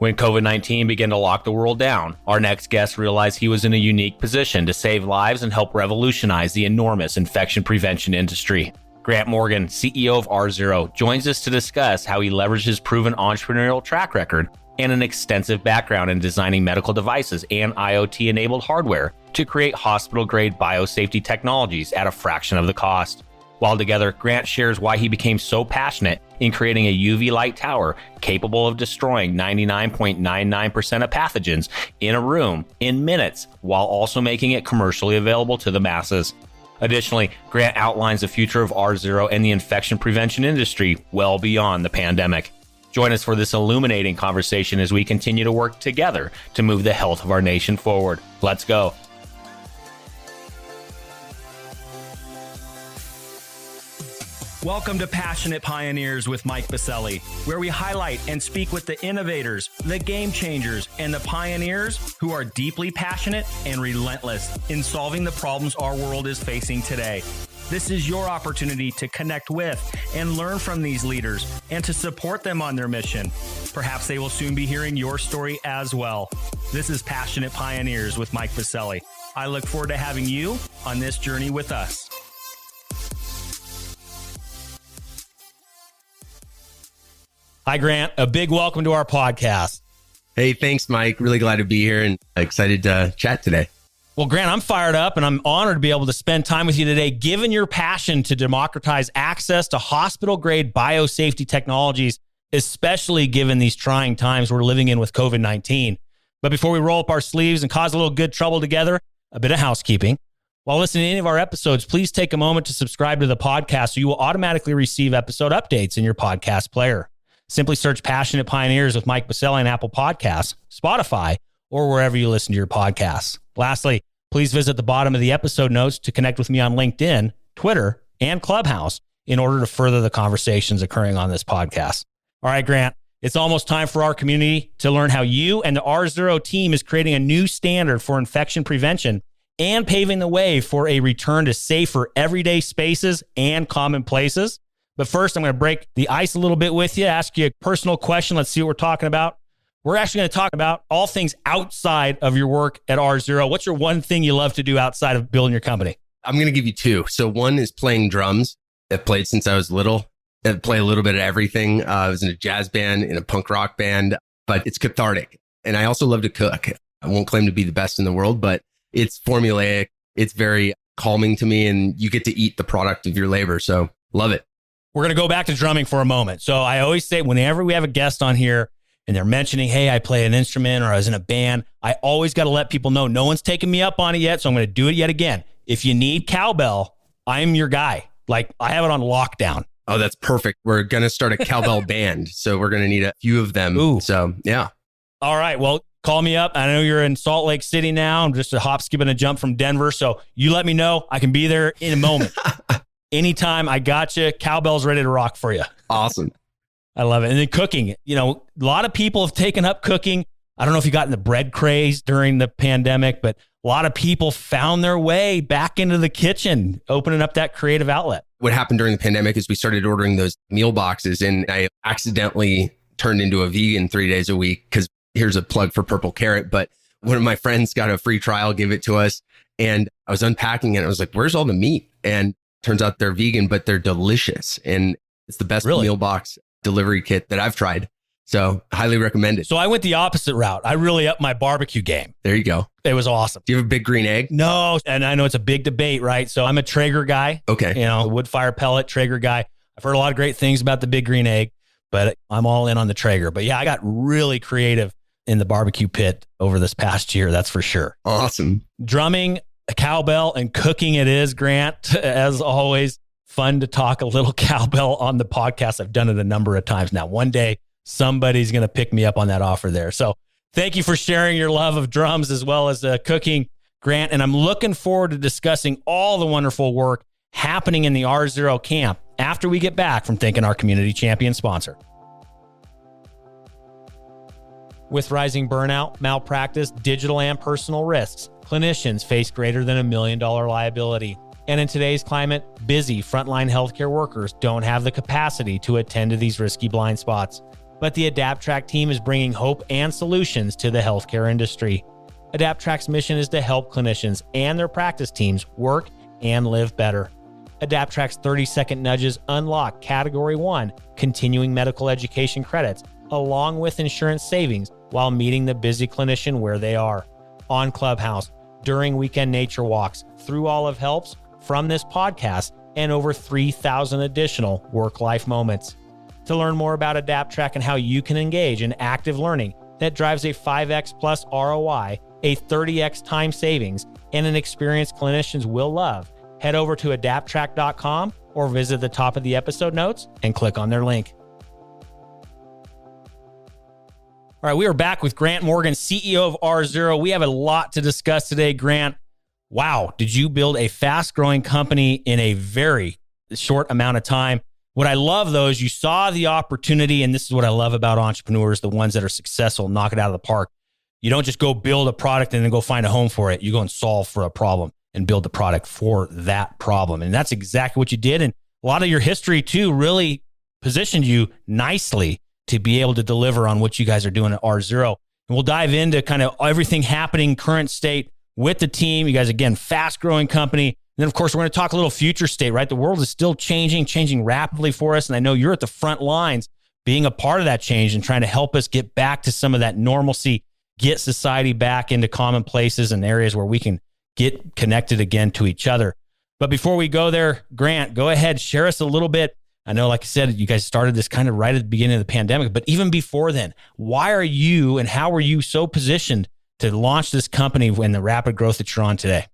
When COVID-19 began to lock the world down, our next guest realized he was in a unique position to save lives and help revolutionize the enormous infection prevention industry. Grant Morgan, CEO of R0, joins us to discuss how he leveraged his proven entrepreneurial track record and an extensive background in designing medical devices and IoT-enabled hardware to create hospital-grade biosafety technologies at a fraction of the cost. While together, Grant shares why he became so passionate in creating a UV light tower capable of destroying 99.99% of pathogens in a room in minutes, while also making it commercially available to the masses. Additionally, Grant outlines the future of R0 and the infection prevention industry well beyond the pandemic. Join us for this illuminating conversation as we continue to work together to move the health of our nation forward. Let's go. Welcome to Passionate Pioneers with Mike Biselli, where we highlight and speak with the innovators, the game changers, and the pioneers who are deeply passionate and relentless in solving the problems our world is facing today. This is your opportunity to connect with and learn from these leaders and to support them on their mission. Perhaps they will soon be hearing your story as well. This is Passionate Pioneers with Mike Biselli. I look forward to having you on this journey with us. Hi, Grant. A big welcome to our podcast. Hey, thanks, Mike. Really glad to be here and excited to chat today. Well, Grant, I'm fired up and I'm honored to be able to spend time with you today, given your passion to democratize access to hospital-grade biosafety technologies, especially given these trying times we're living in with COVID-19. But before we roll up our sleeves and cause a little good trouble together, a bit of housekeeping. While listening to any of our episodes, please take a moment to subscribe to the podcast so you will automatically receive episode updates in your podcast player. Simply search Passionate Pioneers with Mike Biselli on Apple Podcasts, Spotify, or wherever you listen to your podcasts. Lastly, please visit the bottom of the episode notes to connect with me on LinkedIn, Twitter, and Clubhouse in order to further the conversations occurring on this podcast. All right, Grant, it's almost time for our community to learn how you and the R0 team is creating a new standard for infection prevention and paving the way for a return to safer everyday spaces and common places. But first, I'm going to break the ice a little bit with you, ask you a personal question. Let's see what we're talking about. We're actually going to talk about all things outside of your work at R0. What's your one thing you love to do outside of building your company? I'm going to give you two. So one is playing drums. I've played since I was little. I play a little bit of everything. I was in a jazz band, in a punk rock band, but it's cathartic. And I also love to cook. I won't claim to be the best in the world, but it's formulaic. It's very calming to me, and you get to eat the product of your labor. So love it. We're going to go back to drumming for a moment. So I always say whenever we have a guest on here and they're mentioning, hey, I play an instrument or I was in a band, I always got to let people know no one's taken me up on it yet. So I'm going to do it yet again. If you need cowbell, I'm your guy. Like I have it on lockdown. Oh, that's perfect. We're going to start a cowbell band. So we're going to need a few of them. Ooh. So yeah. All right. Well, call me up. I know you're in Salt Lake City now. I'm just a hop, skip, and a jump from Denver. So you let me know. I can be there in a moment. Anytime, I got you. Cowbell's ready to rock for you. Awesome. I love it. And then cooking, you know, a lot of people have taken up cooking. I don't know if you got in the bread craze during the pandemic, but a lot of people found their way back into the kitchen, opening up that creative outlet. What happened during the pandemic is we started ordering those meal boxes, and I accidentally turned into a vegan 3 days a week because here's a plug for Purple Carrot. But one of my friends got a free trial, gave it to us, and I was unpacking it. I was like, where's all the meat? And turns out they're vegan, but they're delicious. And it's the best meal box delivery kit that I've tried. So highly recommend it. So I went the opposite route. I really upped my barbecue game. There you go. It was awesome. Do you have a big green egg? No. And I know it's a big debate, right? So I'm a Traeger guy. Okay. You know, wood fire pellet Traeger guy. I've heard a lot of great things about the big green egg, but I'm all in on the Traeger. But yeah, I got really creative in the barbecue pit over this past year. That's for sure. Awesome. Drumming, a cowbell, and cooking it is, Grant. As always, fun to talk a little cowbell on the podcast. I've done it a number of times now. One day, somebody's going to pick me up on that offer there. So thank you for sharing your love of drums as well as cooking, Grant. And I'm looking forward to discussing all the wonderful work happening in the R0 camp after we get back from thanking our community champion sponsor. With rising burnout, malpractice, digital and personal risks, clinicians face greater than $1 million liability. And in today's climate, busy frontline healthcare workers don't have the capacity to attend to these risky blind spots. but the AdaptTrack team is bringing hope and solutions to the healthcare industry. AdaptTrack's mission is to help clinicians and their practice teams work and live better. AdaptTrack's 30-second nudges unlock Category 1 continuing medical education credits, along with insurance savings while meeting the busy clinician where they are. On Clubhouse, during weekend nature walks, through Olive Helps, from this podcast, and over 3,000 additional work-life moments. To learn more about AdaptTrack and how you can engage in active learning that drives a 5x plus ROI, a 30x time savings, and an experience clinicians will love, head over to adapttrack.com or visit the top of the episode notes and click on their link. All right, we are back with Grant Morgan, CEO of R0. We have a lot to discuss today, Grant. Wow, did you build a fast-growing company in a very short amount of time? What I love, though, is you saw the opportunity, and this is what I love about entrepreneurs, the ones that are successful, knock it out of the park. You don't just go build a product and then go find a home for it. You go and solve for a problem and build the product for that problem. And that's exactly what you did. And a lot of your history, too, really positioned you nicely to be able to deliver on what you guys are doing at R0. And we'll dive into kind of everything happening, current state with the team. You guys, again, fast growing company. And then, of course, we're going to talk a little future state, right? The world is still changing rapidly for us. And I know you're at the front lines being a part of that change and trying to help us get back to some of that normalcy, get society back into common places and areas where we can get connected again to each other. But before we go there, Grant, go ahead, share us a little bit. I know, like I said, you guys started this kind of right at the beginning of the pandemic, but even before then, why are you and how are you so positioned to launch this company and the rapid growth that you're on today?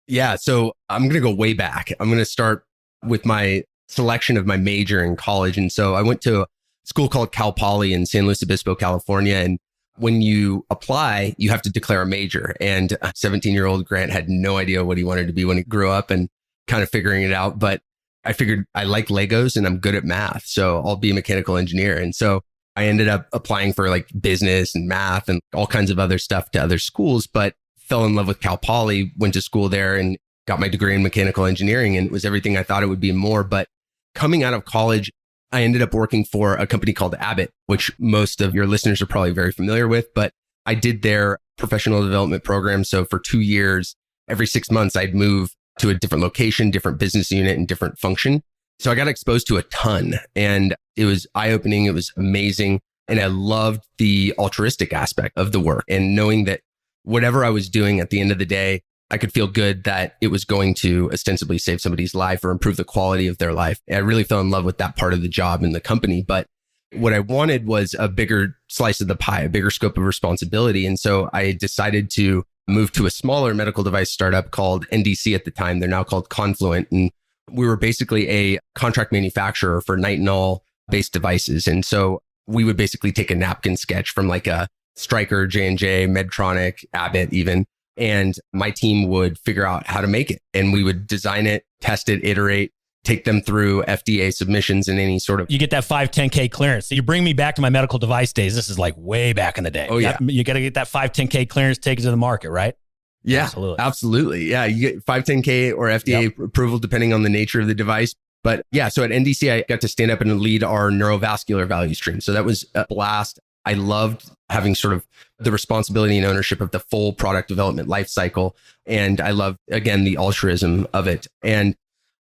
Yeah, so I'm going to go way back. I'm going to start with my selection of my major in college. And so I went to a school called Cal Poly in San Luis Obispo, California. And when you apply, you have to declare a major. And a 17-year-old Grant had no idea what he wanted to be when he grew up and kind of figuring it out. But I figured I like Legos and I'm good at math, so I'll be a mechanical engineer. And so I ended up applying for like business and math and all kinds of other stuff to other schools, but fell in love with Cal Poly, went to school there and got my degree in mechanical engineering, and it was everything I thought it would be and more. But coming out of college, I ended up working for a company called Abbott, which most of your listeners are probably very familiar with, but I did their professional development program. So for 2 years, every 6 months, I'd move to a different location, different business unit, and different function. So I got exposed to a ton, and it was eye-opening. It was amazing. And I loved the altruistic aspect of the work and knowing that whatever I was doing at the end of the day, I could feel good that it was going to ostensibly save somebody's life or improve the quality of their life. And I really fell in love with that part of the job in the company. But what I wanted was a bigger slice of the pie, a bigger scope of responsibility. And so I decided to move to a smaller medical device startup called NDC at the time. They're now called Confluent. And we were basically a contract manufacturer for nitinol-based devices. And so we would basically take a napkin sketch from like a Stryker, J&J, Medtronic, Abbott even, and my team would figure out how to make it. And we would design it, test it, iterate, take them through FDA submissions and any sort of... You get that 510K clearance. So you bring me back to my medical device days. This is like way back in the day. Oh, yeah. You got to get that 510K clearance taken to the market, right? Yeah, absolutely. Yeah, you get 510K or FDA approval depending on the nature of the device. But yeah, so at NDC, I got to stand up and lead our neurovascular value stream. So that was a blast. I loved having sort of the responsibility and ownership of the full product development life cycle. And I loved, again, the altruism of it. And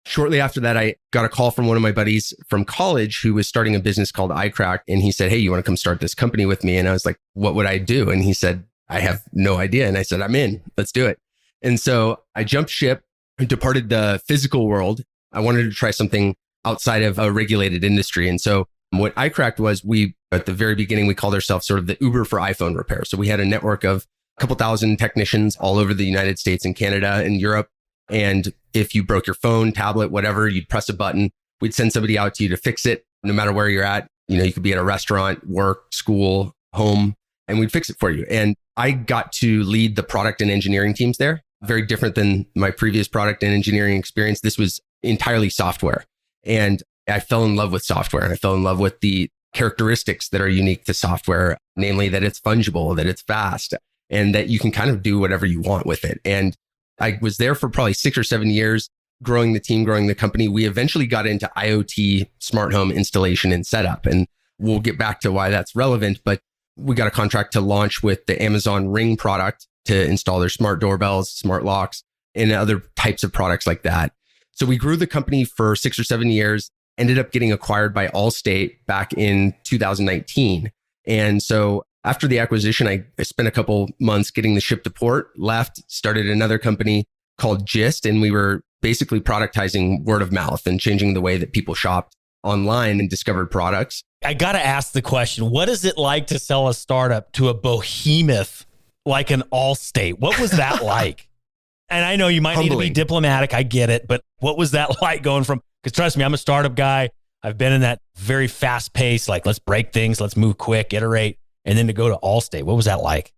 shortly after that, I got a call from one of my buddies from college who was starting a business called iCrack. And he said, "Hey, you want to come start this company with me?" And I was like, "What would I do?" And he said, "I have no idea." And I said, "I'm in, let's do it." And so I jumped ship, departed the physical world. I wanted to try something outside of a regulated industry. And so what iCracked was, at the very beginning, we called ourselves sort of the Uber for iPhone repair. So we had a network of a couple thousand technicians all over the United States and Canada and Europe. And if you broke your phone, tablet, whatever, you'd press a button. We'd send somebody out to you to fix it, no matter where you're at. You know, you could be at a restaurant, work, school, home, and we'd fix it for you. And I got to lead the product and engineering teams there. Very different than my previous product and engineering experience. This was entirely software. And I fell in love with software, and I fell in love with the characteristics that are unique to software, namely that it's fungible, that it's fast, and that you can kind of do whatever you want with it. And I was there for probably 6 or 7 years, growing the team, growing the company. We eventually got into IoT smart home installation and setup. And we'll get back to why that's relevant, but we got a contract to launch with the Amazon Ring product to install their smart doorbells, smart locks, and other types of products like that. So we grew the company for 6 or 7 years, ended up getting acquired by Allstate back in 2019. And so after the acquisition, I spent a couple months getting the ship to port, left, started another company called Gist, and we were basically productizing word of mouth and changing the way that people shopped online and discovered products. I got to ask the question, what is it like to sell a startup to a behemoth like an Allstate? What was that like? And I know you might need to be diplomatic. I get it. But what was that like going from, because trust me, I'm a startup guy. I've been in that very fast pace, like let's break things, let's move quick, iterate, and then to go to Allstate. What was that like?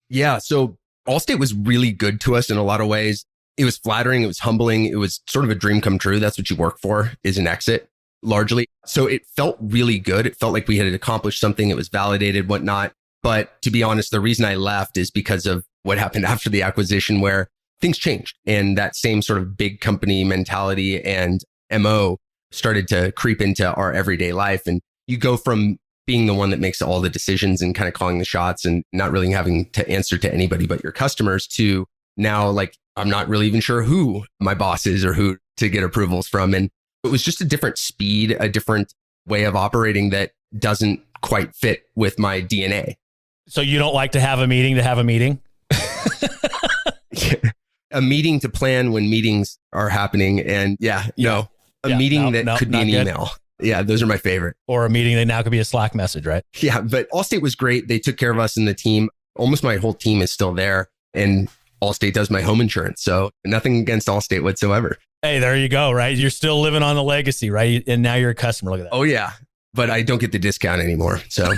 Yeah. So Allstate was really good to us in a lot of ways. It was flattering. It was humbling. It was sort of a dream come true. That's what you work for, is an exit largely. So it felt really good. It felt like we had accomplished something. It was validated, whatnot. But to be honest, the reason I left is because of what happened after the acquisition, where things changed. And that same sort of big company mentality and MO started to creep into our everyday life. And you go from being the one that makes all the decisions and kind of calling the shots and not really having to answer to anybody but your customers, to now, like, I'm not really even sure who my boss is or who to get approvals from. And it was just a different speed, a different way of operating that doesn't quite fit with my DNA. So you don't like to have a meeting to have a meeting? A meeting to plan when meetings are happening. And meeting that could be an email. Yeah, those are my favorite. Or a meeting that now could be a Slack message, right? Yeah, but Allstate was great. They took care of us and the team. Almost my whole team is still there. And Allstate does my home insurance. So nothing against Allstate whatsoever. Hey, there you go, right? You're still living on the legacy, right? And now you're a customer. Look at that. Oh, yeah. But I don't get the discount anymore. So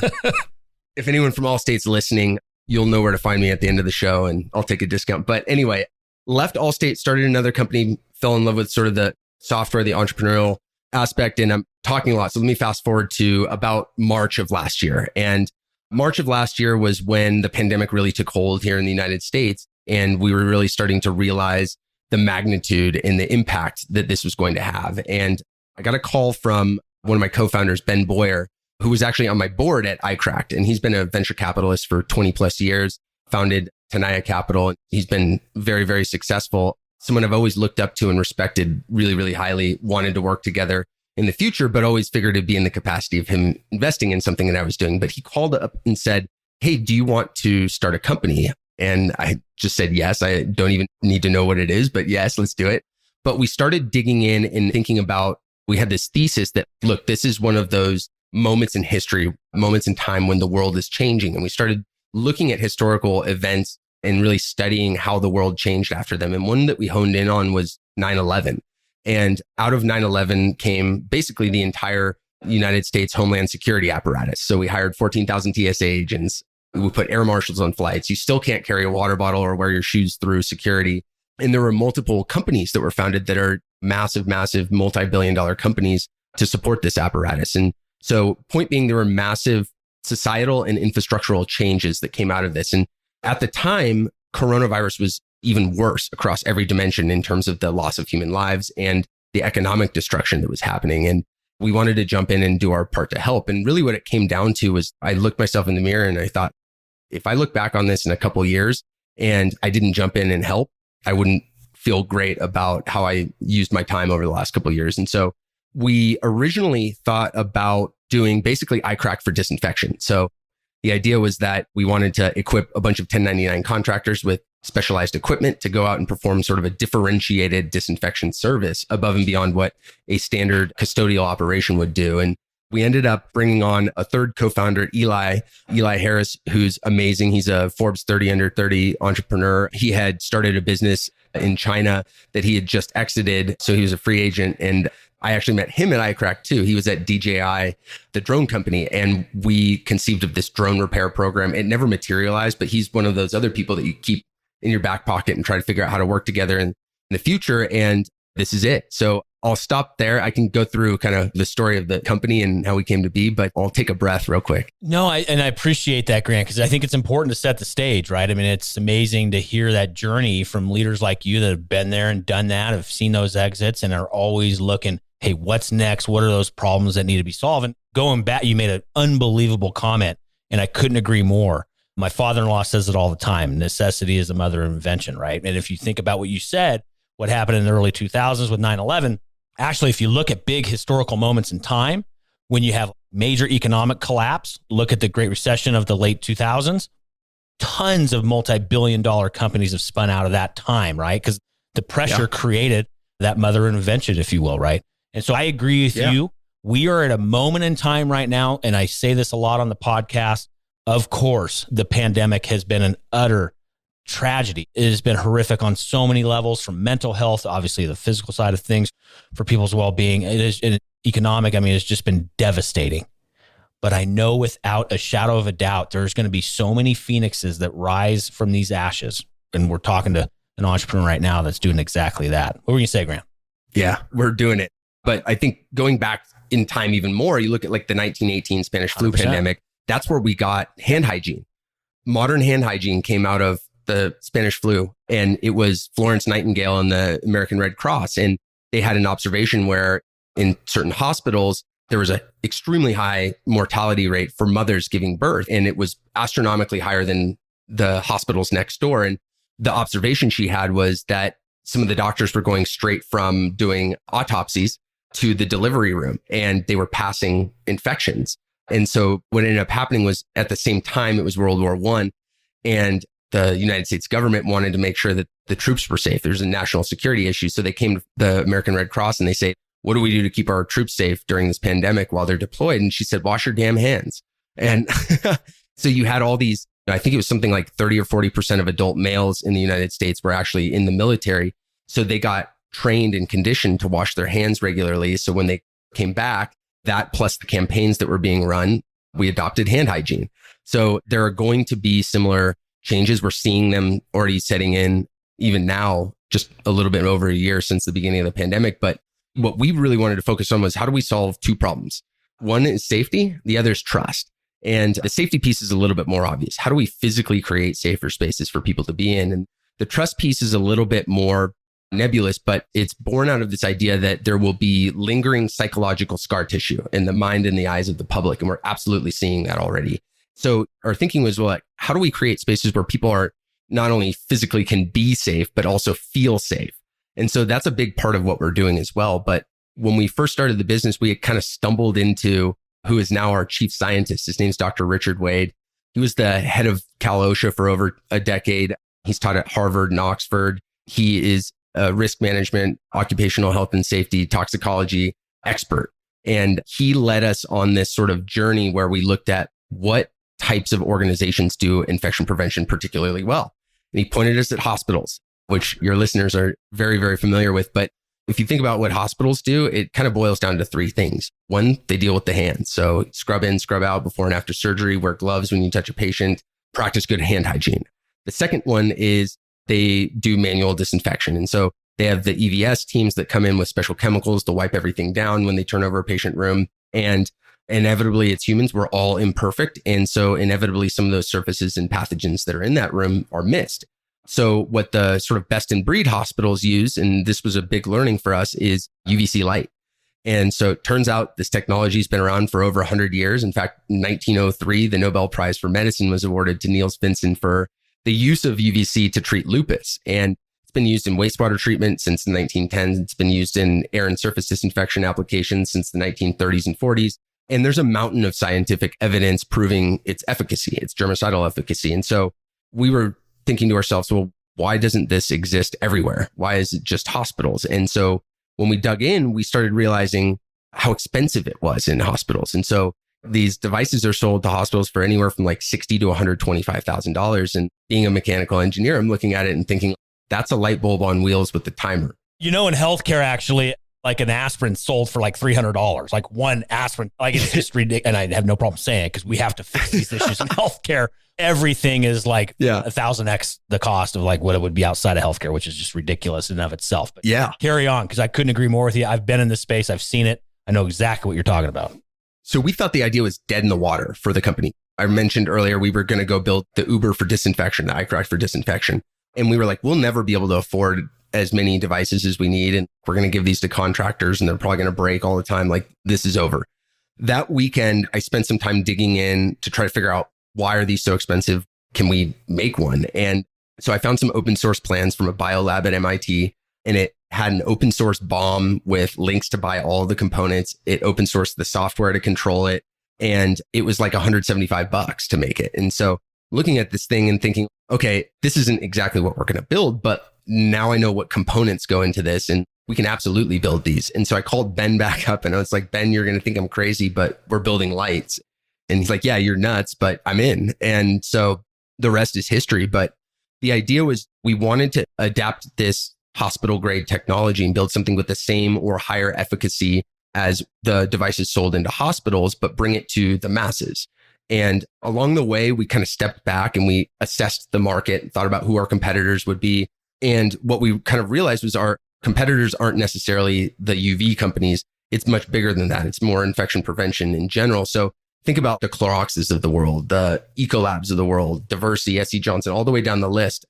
if anyone from Allstate's listening, you'll know where to find me at the end of the show and I'll take a discount. But anyway, left Allstate, started another company, fell in love with sort of the software, the entrepreneurial aspect. And I'm talking a lot. So let me fast forward to about March of last year. And March of last year was when the pandemic really took hold here in the United States. And we were really starting to realize the magnitude and the impact that this was going to have. And I got a call from one of my co-founders, Ben Boyer, who was actually on my board at iCracked. And he's been a venture capitalist for 20 plus years, founded Tenaya Capital. He's been very, very successful. Someone I've always looked up to and respected really, really highly, wanted to work together in the future, but always figured it'd be in the capacity of him investing in something that I was doing. But he called up and said, "Hey, do you want to start a company?" And I just said, yes. I don't even need to know what it is, but yes, let's do it. But we started digging in and thinking about, we had this thesis that, look, this is one of those moments in history, moments in time when the world is changing. And we started looking at historical events and really studying how the world changed after them. And one that we honed in on was 9/11. And out of 9/11 came basically the entire United States Homeland Security apparatus. So we hired 14,000 TSA agents. We put air marshals on flights. You still can't carry a water bottle or wear your shoes through security. And there were multiple companies that were founded that are massive, massive multi-billion-dollar companies to support this apparatus. And so point being, there were massive societal and infrastructural changes that came out of this. And at the time, coronavirus was even worse across every dimension in terms of the loss of human lives and the economic destruction that was happening. And we wanted to jump in and do our part to help. And really what it came down to was I looked myself in the mirror and I thought, if I look back on this in a couple of years and I didn't jump in and help, I wouldn't feel great about how I used my time over the last couple of years. And so we originally thought about doing basically iCrack for disinfection. So the idea was that we wanted to equip a bunch of 1099 contractors with specialized equipment to go out and perform sort of a differentiated disinfection service above and beyond what a standard custodial operation would do. And we ended up bringing on a third co-founder, Eli Harris, who's amazing. He's a Forbes 30 under 30 entrepreneur. He had started a business in China that he had just exited. So he was a free agent. And I actually met him at iCrack too. He was at DJI, the drone company, and we conceived of this drone repair program. It never materialized, but he's one of those other people that you keep in your back pocket and try to figure out how to work together in the future. And this is it. So I'll stop there. I can go through kind of the story of the company and how we came to be, but I'll take a breath real quick. No, I appreciate that, Grant, because I think it's important to set the stage, right? I mean, it's amazing to hear that journey from leaders like you that have been there and done that, have seen those exits and are always looking. hey, what's next? What are those problems that need to be solved? And going back, you made an unbelievable comment, and I couldn't agree more. My father-in-law says it all the time. Necessity is the mother of invention, right? And if you think about what you said, what happened in the early 2000s with 9/11, actually, if you look at big historical moments in time, when you have major economic collapse, look at the Great Recession of the late 2000s, tons of multi-billion-dollar companies have spun out of that time, right? Because the pressure created that mother of invention, if you will, right? And so I agree with you. We are at a moment in time right now, and I say this a lot on the podcast. Of course, the pandemic has been an utter tragedy. It has been horrific on so many levels, from mental health, obviously the physical side of things, for people's well-being. It is economic. I mean, it's just been devastating. But I know without a shadow of a doubt, there's going to be so many phoenixes that rise from these ashes. And we're talking to an entrepreneur right now that's doing exactly that. What were you going to say, Graham? Yeah, we're doing it. But I think going back in time even more, you look at like the 1918 Spanish flu 100%. pandemic, that's where we got hand hygiene. Modern hand hygiene came out of the Spanish flu, and it was Florence Nightingale and the American Red Cross. And they had an observation where in certain hospitals, there was an extremely high mortality rate for mothers giving birth. And it was astronomically higher than the hospitals next door. And the observation she had was that some of the doctors were going straight from doing autopsies to the delivery room, and they were passing infections. And so what ended up happening was, at the same time, it was World War I, and the United States government wanted to make sure that the troops were safe. There's a national security issue. So they came to the American Red Cross and they say, what do we do to keep our troops safe during this pandemic while they're deployed? And she said, wash your damn hands. And so you had all these, I think it was something like 30 or 40% of adult males in the United States were actually in the military. So they got trained and conditioned to wash their hands regularly. So when they came back, that plus the campaigns that were being run, we adopted hand hygiene. So there are going to be similar changes. We're seeing them already setting in even now, just a little bit over a year since the beginning of the pandemic. But what we really wanted to focus on was, how do we solve two problems? One is safety. The other is trust. And the safety piece is a little bit more obvious. How do we physically create safer spaces for people to be in? And the trust piece is a little bit more nebulous, but it's born out of this idea that there will be lingering psychological scar tissue in the mind and the eyes of the public. And we're absolutely seeing that already. So our thinking was, well, how do we create spaces where people are not only physically can be safe, but also feel safe? And so that's a big part of what we're doing as well. But when we first started the business, we had kind of stumbled into who is now our chief scientist. His name's Dr. Richard Wade. He was the head of Cal OSHA for over a decade. He's taught at Harvard and Oxford. He is a risk management, occupational health and safety, toxicology expert. And he led us on this sort of journey where we looked at what types of organizations do infection prevention particularly well. And he pointed us at hospitals, which your listeners are very, very familiar with. But if you think about what hospitals do, it kind of boils down to three things. One, they deal with the hands. So scrub in, scrub out before and after surgery, wear gloves when you touch a patient, practice good hand hygiene. The second one is they do manual disinfection. And so they have the EVS teams that come in with special chemicals to wipe everything down when they turn over a patient room. And inevitably, it's humans. We're all imperfect. And so inevitably, some of those surfaces and pathogens that are in that room are missed. So what the sort of best in breed hospitals use, and this was a big learning for us, is UVC light. And so it turns out this technology has been around for over 100 years. In fact, in 1903, the Nobel Prize for Medicine was awarded to Niels Finsen for the use of UVC to treat lupus. And it's been used in wastewater treatment since the 1910s. It's been used in air and surface disinfection applications since the 1930s and 40s. And there's a mountain of scientific evidence proving its efficacy, its germicidal efficacy. And so we were thinking to ourselves, well, why doesn't this exist everywhere? Why is it just hospitals? And so when we dug in, we started realizing how expensive it was in hospitals. And so these devices are sold to hospitals for anywhere from like $60,000 to $125,000. And being a mechanical engineer, I'm looking at it and thinking, that's a light bulb on wheels with the timer. You know, in healthcare, actually, like an aspirin sold for like $300, like one aspirin. Like it's just ridiculous. And I have no problem saying it because we have to fix these issues in healthcare. Everything is like 1,000x the cost of like what it would be outside of healthcare, which is just ridiculous in and of itself. But carry on, because I couldn't agree more with you. I've been in this space. I've seen it. I know exactly what you're talking about. So we thought the idea was dead in the water for the company. I mentioned earlier, we were going to go build the Uber for disinfection, the iCrack for disinfection. And we were like, we'll never be able to afford as many devices as we need. And we're going to give these to contractors and they're probably going to break all the time. Like, this is over. That weekend, I spent some time digging in to try to figure out, why are these so expensive? Can we make one? And so I found some open source plans from a biolab at MIT, and it had an open source BOM with links to buy all of the components. It open sourced the software to control it. And it was like $175 to make it. And so looking at this thing and thinking, okay, this isn't exactly what we're going to build, but now I know what components go into this and we can absolutely build these. And so I called Ben back up and I was like, Ben, you're going to think I'm crazy, but we're building lights. And he's like, yeah, you're nuts, but I'm in. And so the rest is history. But the idea was, we wanted to adapt this hospital grade technology and build something with the same or higher efficacy as the devices sold into hospitals, but bring it to the masses. And along the way, we kind of stepped back and we assessed the market, thought about who our competitors would be. And what we kind of realized was, our competitors aren't necessarily the UV companies. It's much bigger than that. It's more infection prevention in general. So think about the Cloroxes of the world, the Ecolabs of the world, Diversey, SC Johnson, all the way down the list.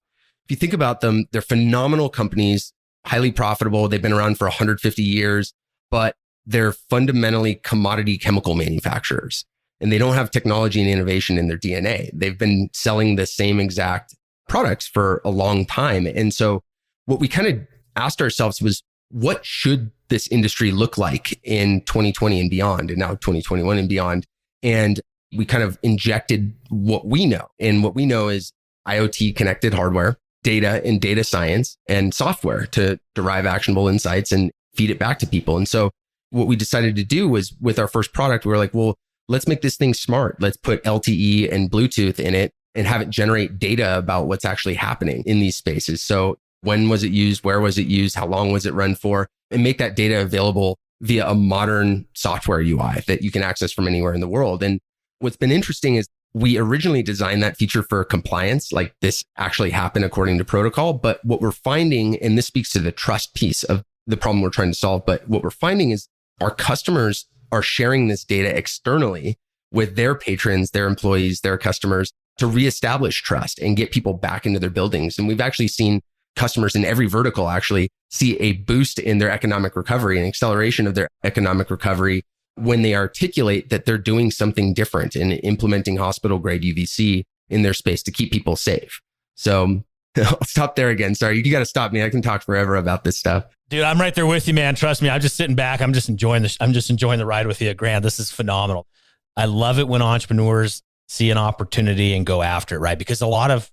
If you think about them, they're phenomenal companies, highly profitable. They've been around for 150 years, but they're fundamentally commodity chemical manufacturers, and they don't have technology and innovation in their DNA. They've been selling the same exact products for a long time. And so what we kind of asked ourselves was, what should this industry look like in 2020 and beyond, and now 2021 and beyond? And we kind of injected what we know. And what we know is IoT connected hardware, data and data science, and software to derive actionable insights and feed it back to people. And so what we decided to do was, with our first product, we were like, well, let's make this thing smart. Let's put LTE and Bluetooth in it and have it generate data about what's actually happening in these spaces. So when was it used? Where was it used? How long was it run for? And make that data available via a modern software UI that you can access from anywhere in the world. And what's been interesting is, we originally designed that feature for compliance, like this actually happened according to protocol. But what we're finding, and this speaks to the trust piece of the problem we're trying to solve, but what we're finding is, our customers are sharing this data externally with their patrons, their employees, their customers, to reestablish trust and get people back into their buildings. And we've actually seen customers in every vertical actually see a boost in their economic recovery and acceleration of their economic recovery when they articulate that they're doing something different and implementing hospital grade UVC in their space to keep people safe. So I'll stop there again. Sorry, you got to stop me. I can talk forever about this stuff. Dude, I'm right there with you, man. Trust me. I'm just sitting back. I'm just enjoying the ride with you, Grant. This is phenomenal. I love it when entrepreneurs see an opportunity and go after it, right? Because a lot of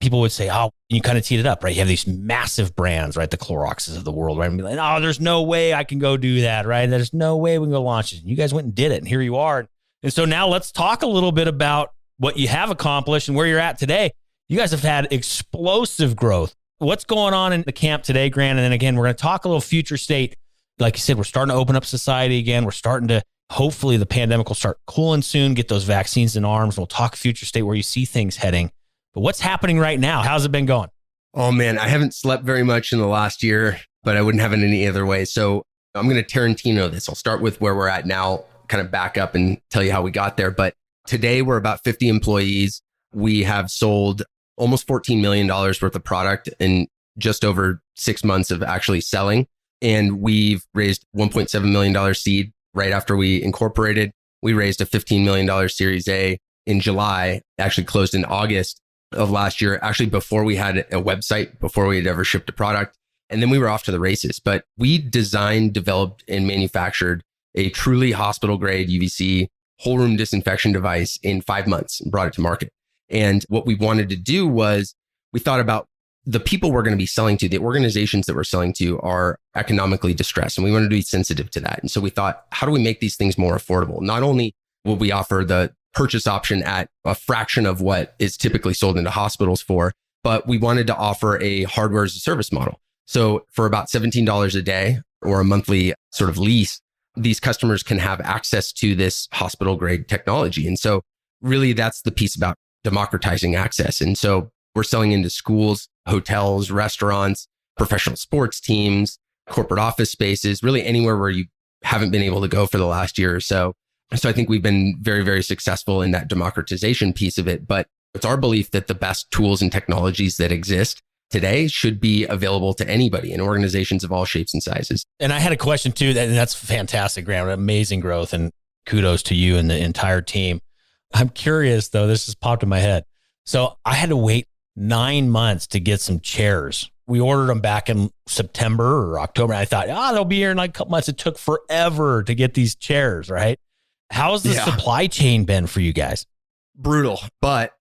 people would say, oh, you kind of teed it up, right? You have these massive brands, right? The Cloroxes of the world, right? And be like, oh, there's no way I can go do that, right? There's no way we can go launch it. And you guys went and did it, and here you are. And so now let's talk a little bit about what you have accomplished and where you're at today. You guys have had explosive growth. What's going on in the camp today, Grant? And then again, we're going to talk a little future state. Like you said, we're starting to open up society again. We're starting to, hopefully the pandemic will start cooling soon, get those vaccines in arms. We'll talk future state, where you see things heading. But what's happening right now? How's it been going? Oh man, I haven't slept very much in the last year, but I wouldn't have it any other way. So I'm going to Tarantino this. I'll start with where we're at now, kind of back up and tell you how we got there. But today we're about 50 employees. We have sold almost $14 million worth of product in just over 6 months of actually selling. And we've raised $1.7 million seed right after we incorporated. We raised a $15 million Series A in July, actually closed in August of last year, actually before we had a website, before we had ever shipped a product. And then we were off to the races. But we designed, developed, and manufactured a truly hospital grade UVC whole room disinfection device in 5 months and brought it to market. And what we wanted to do was, we thought about the people we're going to be selling to, the organizations that we're selling to are economically distressed, and we wanted to be sensitive to that. And so we thought, how do we make these things more affordable? Not only will we offer the purchase option at a fraction of what is typically sold into hospitals for, but we wanted to offer a hardware as a service model. So for about $17 a day or a monthly sort of lease, these customers can have access to this hospital grade technology. And so really that's the piece about democratizing access. And so we're selling into schools, hotels, restaurants, professional sports teams, corporate office spaces, really anywhere where you haven't been able to go for the last year or so. So I think we've been very, very successful in that democratization piece of it. But it's our belief that the best tools and technologies that exist today should be available to anybody in organizations of all shapes and sizes. And I had a question too, and that's fantastic, Grant. Amazing growth, and kudos to you and the entire team. I'm curious though, this just popped in my head. So I had to wait 9 months to get some chairs. We ordered them back in September or October. And I thought, they'll be here in like a couple months. It took forever to get these chairs, right? How's the supply chain been for you guys? Brutal, but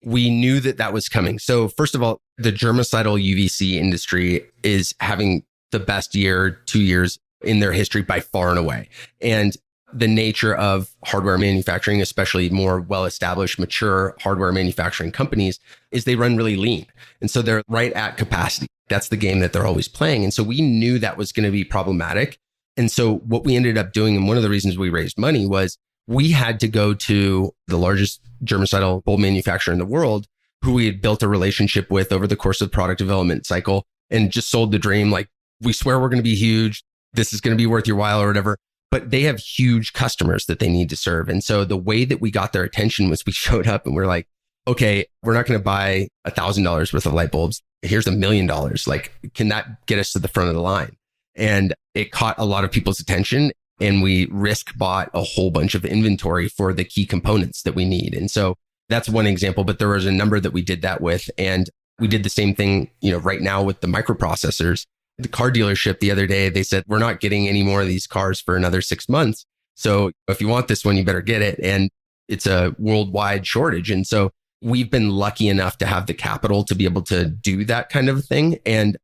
we knew that was coming. So first of all, the germicidal UVC industry is having the best year, 2 years in their history by far and away. And the nature of hardware manufacturing, especially more well-established, mature hardware manufacturing companies, is they run really lean. And so they're right at capacity. That's the game that they're always playing. And so we knew that was going to be problematic. And so what we ended up doing, and one of the reasons we raised money, was we had to go to the largest germicidal bulb manufacturer in the world, who we had built a relationship with over the course of the product development cycle, and just sold the dream. Like, we swear we're going to be huge. This is going to be worth your while or whatever. But they have huge customers that they need to serve. And so the way that we got their attention was we showed up and we're like, okay, we're not going to buy $1,000 worth of light bulbs. Here's $1 million. Like, can that get us to the front of the line? And it caught a lot of people's attention. And we risk bought a whole bunch of inventory for the key components that we need. And so that's one example, but there was a number that we did that with. And we did the same thing, right now with the microprocessors. The car dealership the other day, they said, we're not getting any more of these cars for another 6 months. So if you want this one, you better get it. And it's a worldwide shortage. And so we've been lucky enough to have the capital to be able to do that kind of thing. And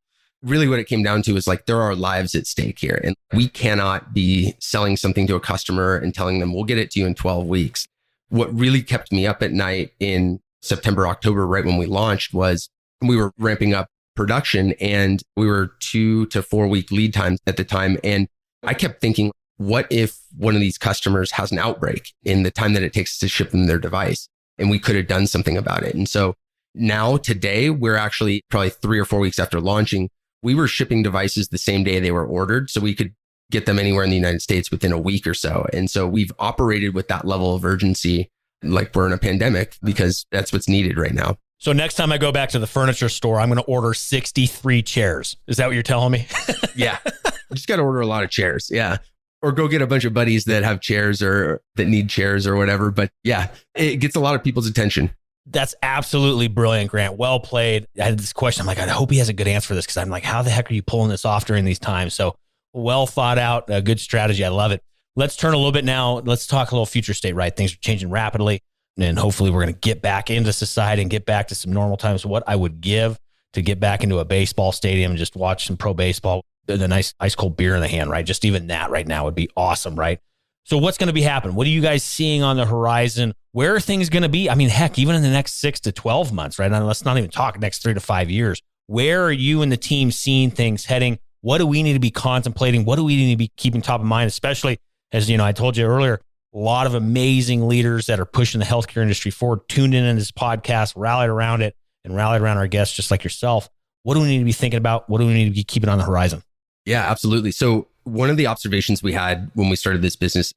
really what it came down to is like, there are lives at stake here. And we cannot be selling something to a customer and telling them, we'll get it to you in 12 weeks. What really kept me up at night in September, October, right when we launched, was we were ramping up production and we were 2 to 4 week lead times at the time. And I kept thinking, what if one of these customers has an outbreak in the time that it takes to ship them their device? And we could have done something about it. And so now today, we're actually probably 3 or 4 weeks after launching, we were shipping devices the same day they were ordered. So we could get them anywhere in the United States within a week or so. And so we've operated with that level of urgency, like we're in a pandemic, because that's what's needed right now. So next time I go back to the furniture store, I'm going to order 63 chairs. Is that what you're telling me? Yeah. You just got to order a lot of chairs. Yeah. Or go get a bunch of buddies that have chairs or that need chairs or whatever. But yeah, it gets a lot of people's attention. That's absolutely brilliant, Grant. Well played. I had this question. I'm like, I hope he has a good answer for this, because I'm like, how the heck are you pulling this off during these times? So well thought out, a good strategy. I love it. Let's turn a little bit now. Let's talk a little future state, right? Things are changing rapidly. And hopefully we're going to get back into society and get back to some normal times. What I would give to get back into a baseball stadium and just watch some pro baseball, the nice ice cold beer in the hand, right? Just even that right now would be awesome, right? So what's going to be happening? What are you guys seeing on the horizon? Where are things going to be? I mean, heck, even in the next 6 to 12 months, right? And let's not even talk next 3 to 5 years. Where are you and the team seeing things heading? What do we need to be contemplating? What do we need to be keeping top of mind? Especially as, I told you earlier, a lot of amazing leaders that are pushing the healthcare industry forward, tuned in this podcast, rallied around it, and rallied around our guests just like yourself. What do we need to be thinking about? What do we need to be keeping on the horizon? Yeah, absolutely. So one of the observations we had when we started this business,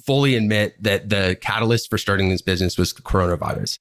fully admit that the catalyst for starting this business was the coronavirus.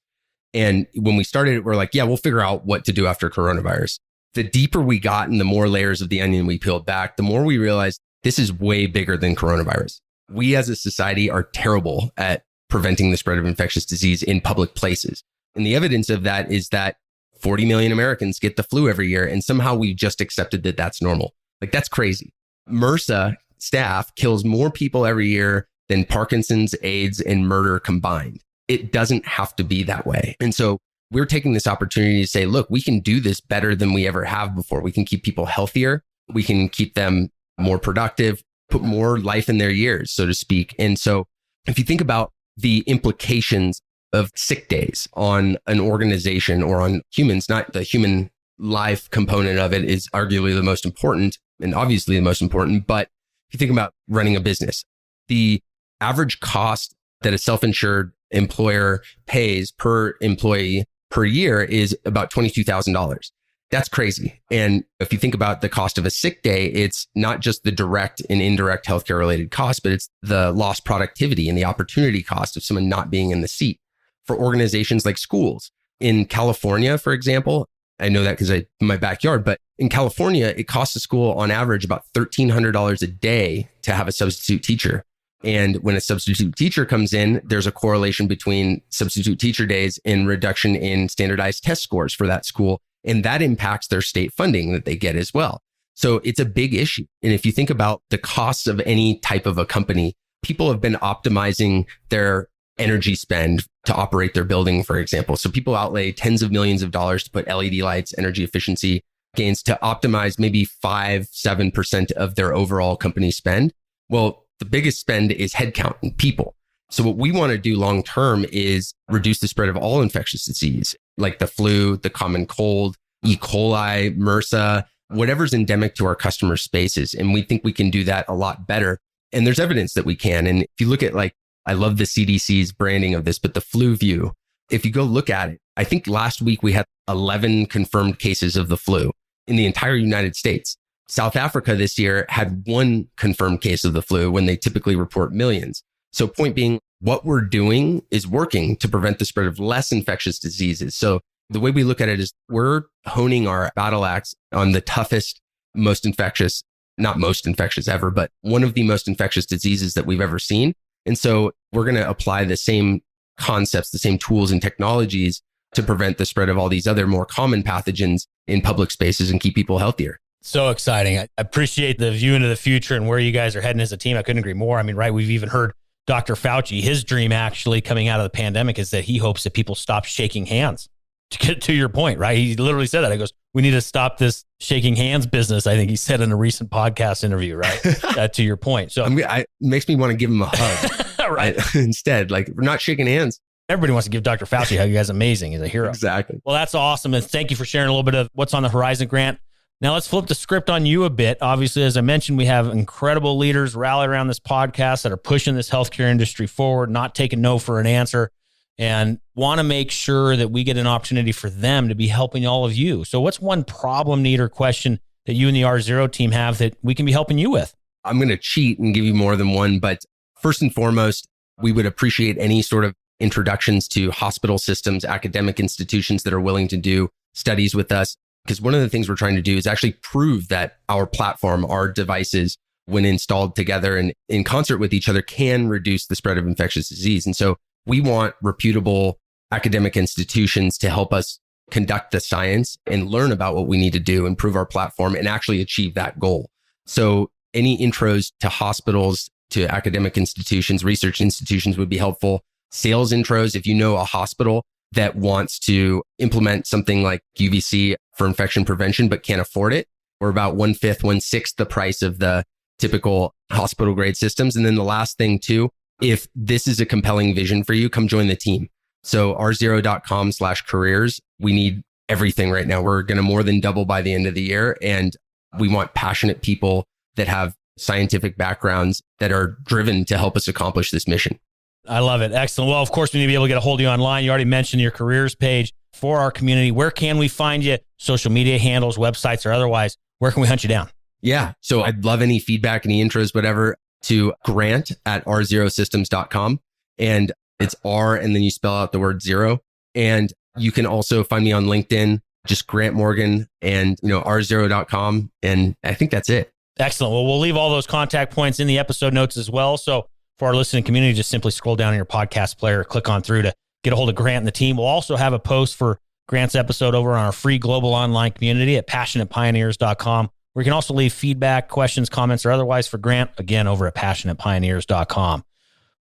And when we started, we're like, yeah, we'll figure out what to do after coronavirus. The deeper we got and the more layers of the onion we peeled back, the more we realized this is way bigger than coronavirus. We as a society are terrible at preventing the spread of infectious disease in public places. And the evidence of that is that 40 million Americans get the flu every year. And somehow we just accepted that that's normal. Like, that's crazy. MRSA staph kills more people every year than Parkinson's, AIDS, and murder combined. It doesn't have to be that way. And so we're taking this opportunity to say, look, we can do this better than we ever have before. We can keep people healthier. We can keep them more productive, put more life in their years, so to speak. And so if you think about the implications of sick days on an organization or on humans, not the human life component of it is arguably the most important and obviously the most important. But if you think about running a business, the average cost that a self-insured employer pays per employee per year is about $22,000. That's crazy. And if you think about the cost of a sick day, it's not just the direct and indirect healthcare related costs, but it's the lost productivity and the opportunity cost of someone not being in the seat. For organizations like schools in California, for example, I know that because in my backyard, but in California, it costs a school on average about $1,300 a day to have a substitute teacher. And when a substitute teacher comes in, there's a correlation between substitute teacher days and reduction in standardized test scores for that school. And that impacts their state funding that they get as well. So it's a big issue. And if you think about the costs of any type of a company, people have been optimizing their energy spend to operate their building, for example. So people outlay tens of millions of dollars to put LED lights, energy efficiency gains to optimize maybe 5-7% of their overall company spend. Well, the biggest spend is headcount and people. So what we want to do long term is reduce the spread of all infectious disease, like the flu, the common cold, E. coli, MRSA, whatever's endemic to our customer spaces. And we think we can do that a lot better. And there's evidence that we can. And if you look at I love the CDC's branding of this, but the flu view, if you go look at it, I think last week we had 11 confirmed cases of the flu in the entire United States. South Africa this year had 1 confirmed case of the flu when they typically report millions. So point being, what we're doing is working to prevent the spread of less infectious diseases. So the way we look at it is we're honing our battle axe on the toughest, most infectious, not most infectious ever, but one of the most infectious diseases that we've ever seen. And so we're going to apply the same concepts, the same tools and technologies to prevent the spread of all these other more common pathogens in public spaces and keep people healthier. So exciting. I appreciate the view into the future and where you guys are heading as a team. I couldn't agree more. I mean, right, we've even heard Dr. Fauci, his dream actually coming out of the pandemic is that he hopes that people stop shaking hands. To get to your point, right? He literally said that. He goes, we need to stop this shaking hands business. I think he said in a recent podcast interview, right? To your point. So it makes me want to give him a hug. Right. Instead, we're not shaking hands. Everybody wants to give Dr. Fauci a hug. You guys amazing. He's a hero. Exactly. Well, that's awesome. And thank you for sharing a little bit of what's on the horizon, Grant. Now let's flip the script on you a bit. Obviously, as I mentioned, we have incredible leaders rallied around this podcast that are pushing this healthcare industry forward, not taking no for an answer, and want to make sure that we get an opportunity for them to be helping all of you. So what's one problem, need, or question that you and the R0 team have that we can be helping you with? I'm going to cheat and give you more than one, but first and foremost, we would appreciate any sort of introductions to hospital systems, academic institutions that are willing to do studies with us. Because one of the things we're trying to do is actually prove that our platform, our devices, when installed together and in concert with each other, can reduce the spread of infectious disease. And so we want reputable academic institutions to help us conduct the science and learn about what we need to do, improve our platform, and actually achieve that goal. So any intros to hospitals, to academic institutions, research institutions would be helpful. Sales intros, if you know a hospital that wants to implement something like UVC for infection prevention but can't afford it, we're about 1/5, 1/6 the price of the typical hospital grade systems. And then the last thing too, if this is a compelling vision for you, come join the team. So r0.com/careers, we need everything right now. We're going to more than double by the end of the year. And we want passionate people that have scientific backgrounds that are driven to help us accomplish this mission. I love it. Excellent. Well, of course, we need to be able to get a hold of you online. You already mentioned your careers page for our community. Where can we find you? Social media handles, websites, or otherwise, where can we hunt you down? Yeah. So I'd love any feedback, any intros, whatever, to grant@r0systems.com. And it's R, and then you spell out the word 0. And you can also find me on LinkedIn, just Grant Morgan, and r0.com. And I think that's it. Excellent. Well, we'll leave all those contact points in the episode notes as well. So for our listening community, just simply scroll down in your podcast player, click on through to get a hold of Grant and the team. We'll also have a post for Grant's episode over on our free global online community at passionatepioneers.com, where you can also leave feedback, questions, comments, or otherwise for Grant, again, over at passionatepioneers.com.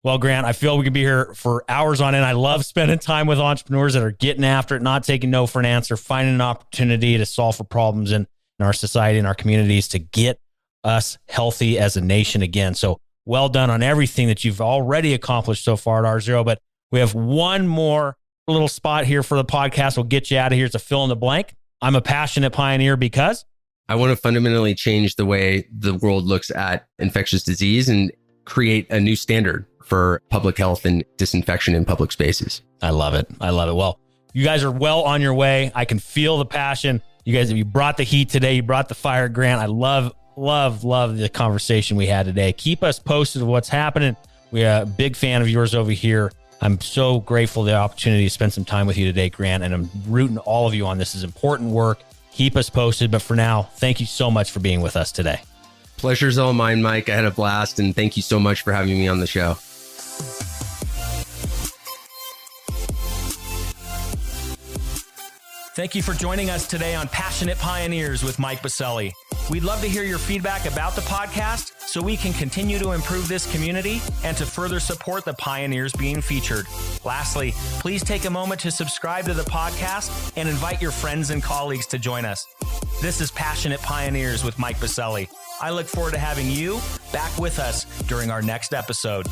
Well, Grant, I feel we could be here for hours on end. I love spending time with entrepreneurs that are getting after it, not taking no for an answer, finding an opportunity to solve for problems in our society and our communities to get us healthy as a nation again. So well done on everything that you've already accomplished so far at R0. But we have one more little spot here for the podcast. We'll get you out of here. It's a fill in the blank. I'm a passionate pioneer because I want to fundamentally change the way the world looks at infectious disease and create a new standard for public health and disinfection in public spaces. I love it. I love it. Well, you guys are well on your way. I can feel the passion. You guys, you brought the heat today. You brought the fire, Grant. I love the conversation we had today. Keep us posted of what's happening. We're a big fan of yours over here I'm so grateful for the opportunity to spend some time with you today, Grant, and I'm rooting all of you on. This is important work. Keep us posted. But for now, thank you so much for being with us today. Pleasure's all mine, Mike. I had a blast, and thank you so much for having me on the show. Thank you for joining us today on Passionate Pioneers with Mike Biselli. We'd love to hear your feedback about the podcast so we can continue to improve this community and to further support the pioneers being featured. Lastly, please take a moment to subscribe to the podcast and invite your friends and colleagues to join us. This is Passionate Pioneers with Mike Biselli. I look forward to having you back with us during our next episode.